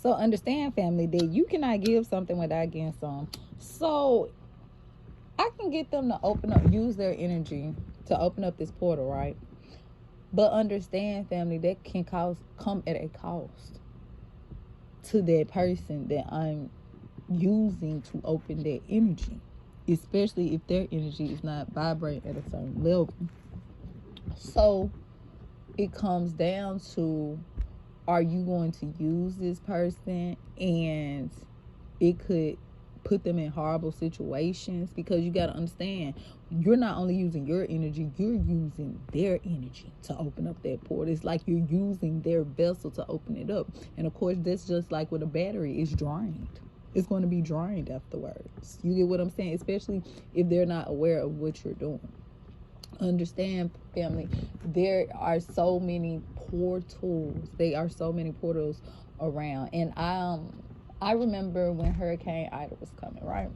So understand, family, that you cannot give something without getting some. So I can get them to open up, use their energy to open up this portal, right? But understand, family, that can come at a cost to that person that I'm using to open their energy, especially if their energy is not vibrating at a certain level. So it comes down to, are you going to use this person, and it could put them in horrible situations? Because you got to understand, you're not only using your energy, you're using their energy to open up that portal. It's like you're using their vessel to open it up. And of course, that's just like with a battery. It's drained. It's going to be drained afterwards. You get what I'm saying? Especially if they're not aware of what you're doing. Understand, family, there are so many portals. There are so many portals around. And I remember when Hurricane Ida was coming, right?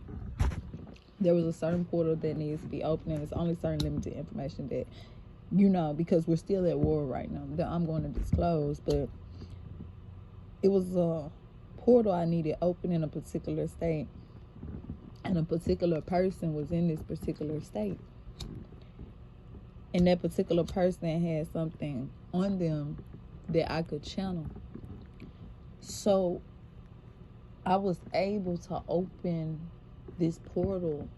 There was a certain portal that needs to be open, and it's only certain limited information that, because we're still at war right now, that I'm going to disclose. But it was a portal I needed open in a particular state, and a particular person was in this particular state. And that particular person had something on them that I could channel. So I was able to open this portal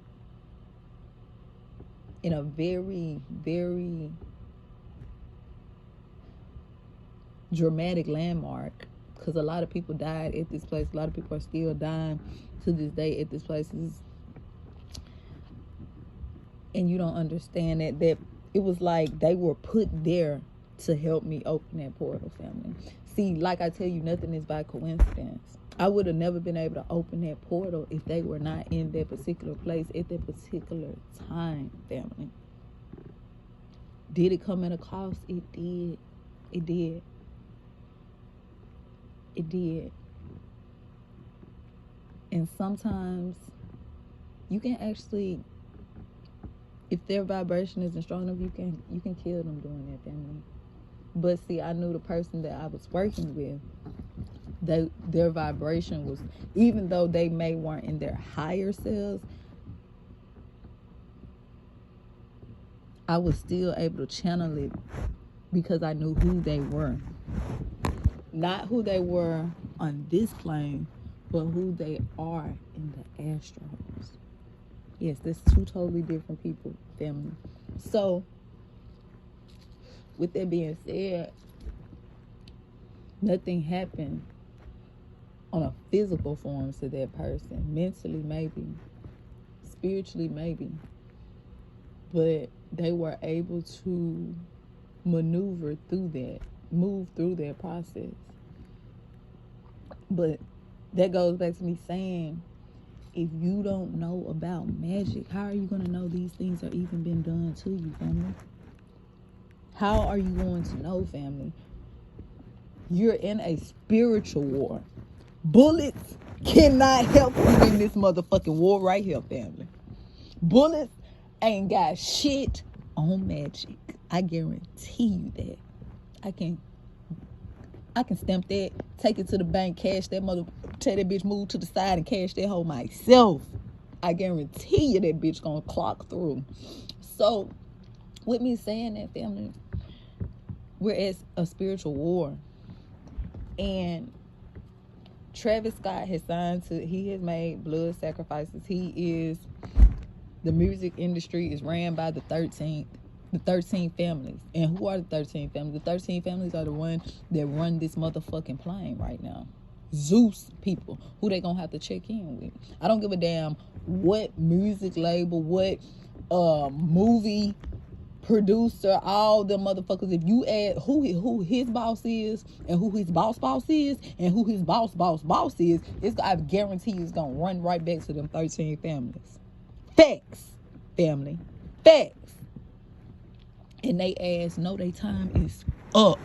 in a very, very dramatic landmark, because a lot of people died at this place. A lot of people are still dying to this day at this place. And you don't understand that it was like they were put there to help me open that portal, family. See, like I tell you, nothing is by coincidence. I would have never been able to open that portal if they were not in that particular place at that particular time, family. Did it come at a cost? It did. It did. It did. And sometimes you can actually, if their vibration isn't strong enough, you can kill them doing that, family. But see, I knew the person that I was working with, their vibration was, even though they weren't in their higher selves, I was still able to channel it because I knew who they were. Not who they were on this plane, but who they are in the astros. Yes, there's two totally different people, family. So, with that being said, nothing happened on a physical form to that person. Mentally, maybe. Spiritually, maybe. But they were able to maneuver through that, move through that process. But that goes back to me saying, if you don't know about magic, how are you going to know these things are even been done to you, family? How are you going to know, family? You're in a spiritual war. Bullets cannot help you in this motherfucking war right here, family. Bullets ain't got shit on magic. I guarantee you that. I can stamp that, take it to the bank, cash that tell that bitch move to the side and cash that hoe myself. I guarantee you that bitch gonna clock through. So, with me saying that, family, we're at a spiritual war. And Travis Scott has he has made blood sacrifices. The music industry is ran by the 13 families. And who are the 13 families? The 13 families are the ones that run this motherfucking plane right now. Zeus people, who they gonna have to check in with. I don't give a damn what music label, what movie producer, all them motherfuckers. If you add who his boss is, and who his boss is, and who his boss is, I guarantee you it's gonna run right back to them 13 families. Facts, family. Facts. And they ass know their time is up.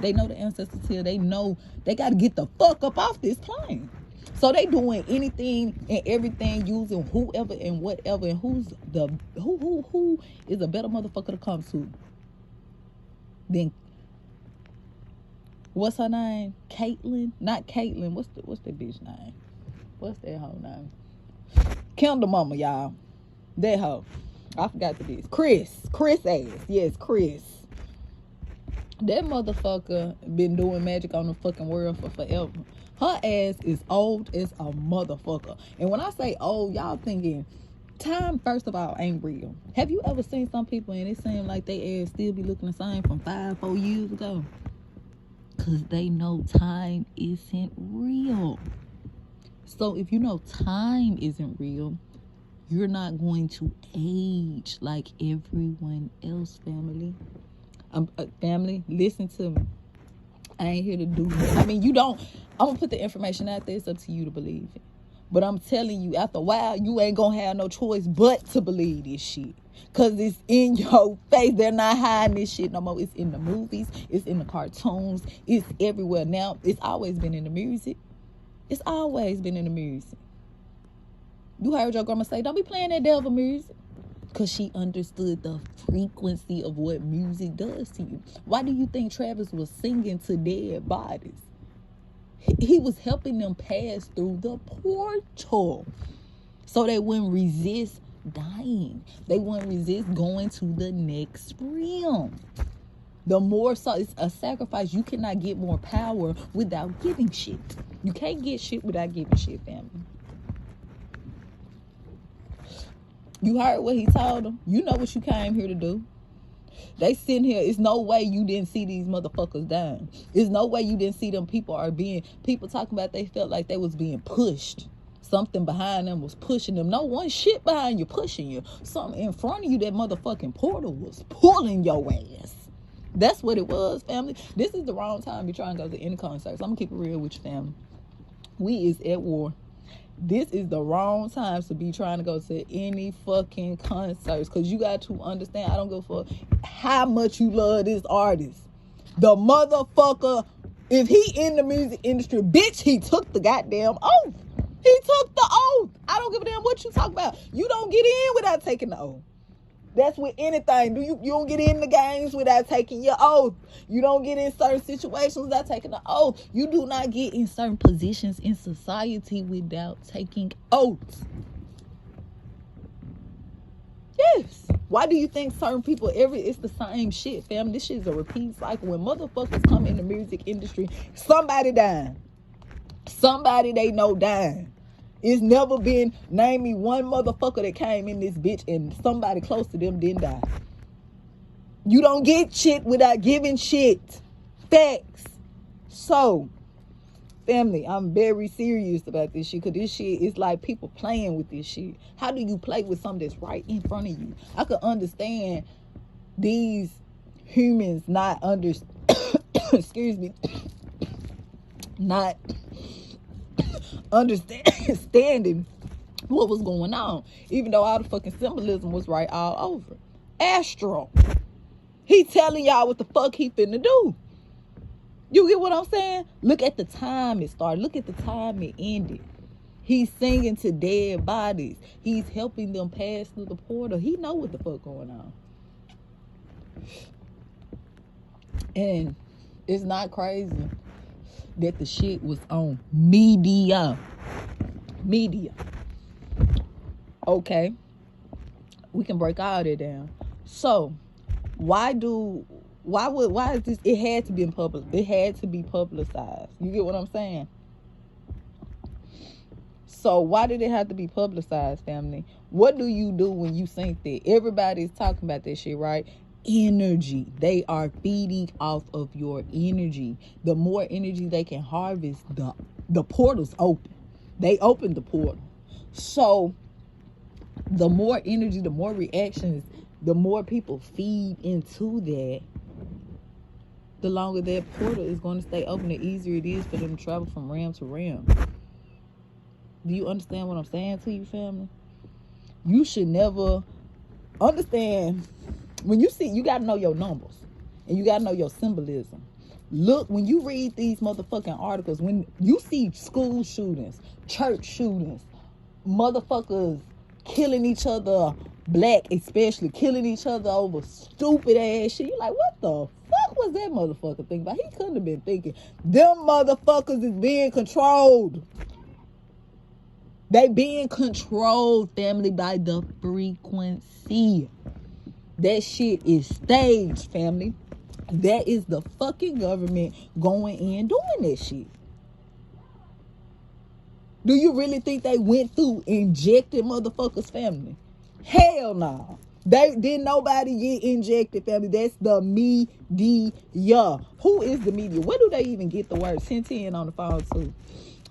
They know the ancestors here. They know they got to get the fuck up off this plane. So they doing anything and everything, using whoever and whatever, and who is a better motherfucker to come to than What's her name? Caitlyn? Not Caitlyn. What's the bitch name? What's that whole name? Kendall mama, y'all. That hoe. I forgot the bitch. Chris ass. Yes, Chris. That motherfucker been doing magic on the fucking world for forever. Her ass is old as a motherfucker. And when I say old, y'all thinking time, first of all, ain't real. Have you ever seen some people and it seems like they ass still be looking the same from 5-4 years ago? Because they know time isn't real. So if you know time isn't real, you're not going to age like everyone else, family. Family, listen to me. I ain't here to do this. I mean, you don't. I'm going to put the information out there. It's up to you to believe it. But I'm telling you, after a while, you ain't going to have no choice but to believe this shit. Because it's in your face. They're not hiding this shit no more. It's in the movies. It's in the cartoons. It's everywhere. Now, it's always been in the music. It's always been in the music. You heard your grandma say, don't be playing that devil music. Because she understood the frequency of what music does to you. Why do you think Travis was singing to dead bodies? He was helping them pass through the portal so they wouldn't resist dying. They wouldn't resist going to the next realm. The more so, it's a sacrifice. You cannot get more power without giving shit. You can't get shit without giving shit, family. You heard what he told them. You know what you came here to do. They sitting here. It's no way you didn't see these motherfuckers dying. It's no way you didn't see them people talking about they felt like they was being pushed. Something behind them was pushing them. No one shit behind you pushing you. Something in front of you, that motherfucking portal was pulling your ass. That's what it was, family. This is the wrong time to be trying to go to any concerts. I'm going to keep it real with you, family. We is at war. This is the wrong time to be trying to go to any fucking concerts. Because you got to understand, I don't give a fuck how much you love this artist. The motherfucker, if he in the music industry, bitch, he took the goddamn oath. He took the oath. I don't give a damn what you talk about. You don't get in without taking the oath. That's with anything. You don't get in the games without taking your oath. You don't get in certain situations without taking the oath. You do not get in certain positions in society without taking oaths. Yes. Why do you think certain people, it's the same shit, fam? This shit is a repeat cycle. When motherfuckers come in the music industry, somebody dying. Somebody they know dying. It's never been, name me one motherfucker that came in this bitch and somebody close to them didn't die. You don't get shit without giving shit. Facts. So, family, I'm very serious about this shit, because this shit is like people playing with this shit. How do you play with something that's right in front of you? I could understand these humans not excuse me, not understanding what was going on, even though all the fucking symbolism was right all over. Astro, he telling y'all what the fuck he finna do. You get what I'm saying? Look at the time it started. Look at the time it ended. He's singing to dead bodies. He's helping them pass through the portal. He know what the fuck going on. And it's not crazy that the shit was on media. Okay. We can break all that down. So, why is this? It had to be publicized. You get what I'm saying? So why did it have to be publicized, family? What do you do when you think that? Everybody's talking about that shit, right? Energy. They are feeding off of your energy. The more energy they can harvest, the portal's open. They open the portal. So the more energy, the more reactions, the more people feed into that, the longer that portal is going to stay open, the easier it is for them to travel from realm to realm. Do you understand what I'm saying to you, family? You should never understand. When you see, you got to know your numbers. And you got to know your symbolism. Look, when you read these motherfucking articles, when you see school shootings, church shootings, motherfuckers killing each other, black especially, killing each other over stupid ass shit, you're like, what the fuck What was that motherfucker thinking about? He couldn't have been thinking, them motherfuckers is being controlled. They being controlled, family, by the frequency. That shit is staged, family. That is the fucking government going in doing that shit. Do you really think they went through injected motherfuckers, family? Hell no. They didn't nobody get injected, family. That's the media. Who is the media? Where do they even get the word? 1010 on the phone too.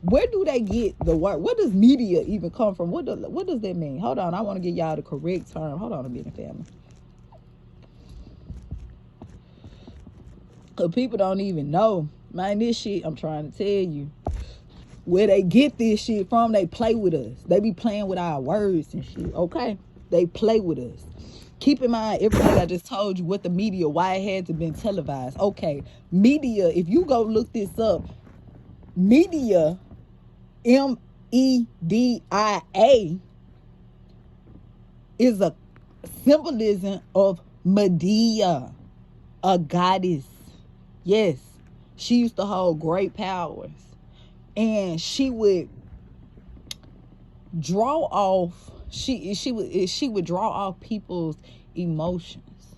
Where do they get the word? Where does media even come from? What does that mean? Hold on, I want to give y'all the correct term. Hold on a minute, family. Because people don't even know. Man, this shit, I'm trying to tell you. Where they get this shit from, they play with us. They be playing with our words and shit, okay? They play with us. Keep in mind, everything I just told you, what the media, why it had to been televised. Okay, media, if you go look this up, media, MEDIA, is a symbolism of Medea, a goddess. Yes, she used to hold great powers. And she would draw off, she would draw off people's emotions.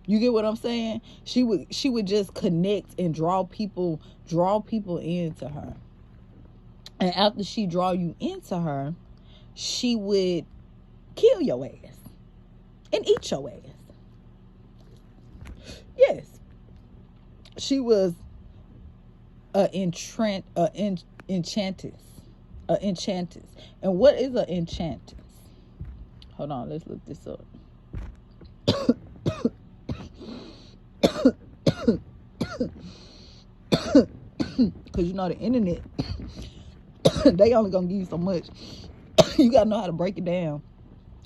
You get what I'm saying? She would just connect and draw people into her. And after she draw you into her, she would kill your ass and eat your ass. Yes. She was enchantress. And what is an enchantress? Hold on, let's look this up. Because you know the internet, they only gonna give you so much. You gotta know how to break it down.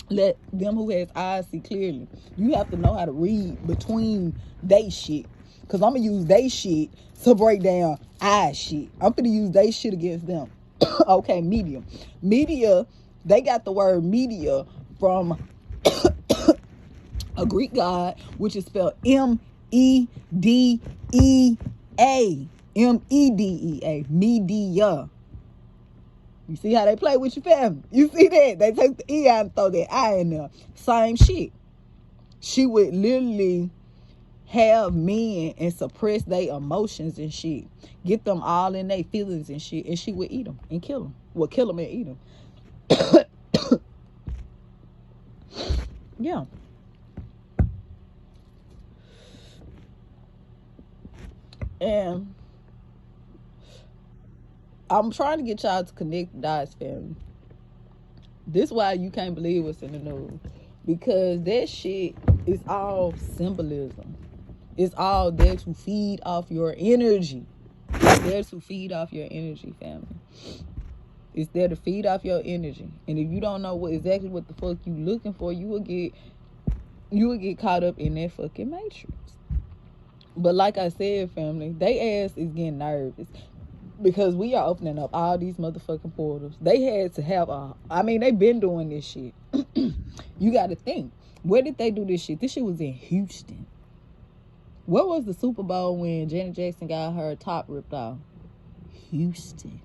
Let them who has eyes see clearly. You have to know how to read between they shit. Because I'm going to use they shit to break down I shit. I'm going to use they shit against them. Okay, media. Media, they got the word media from a Greek god, which is spelled MEDEA. MEDEA. Media. You see how they play with your family? You see that? They take the E out and throw that I in there. Same shit. She would literally have men and suppress their emotions and shit. Get them all in their feelings and shit. And she would eat them and kill them. Well, kill them and eat them. Yeah. And I'm trying to get y'all to connect the dots, family. This is why you can't believe what's in the news. Because that shit is all symbolism. It's all there to feed off your energy. It's there to feed off your energy, family. It's there to feed off your energy. And if you don't know exactly what the fuck you looking for, you will get caught up in that fucking matrix. But like I said, family, they ass is getting nervous. Because we are opening up all these motherfucking portals. They had to have they've been doing this shit. You got to think. Where did they do this shit? This shit was in Houston. Where was the Super Bowl when Janet Jackson got her top ripped off? Houston.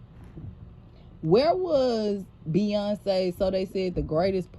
Where was Beyonce, so they said, the greatest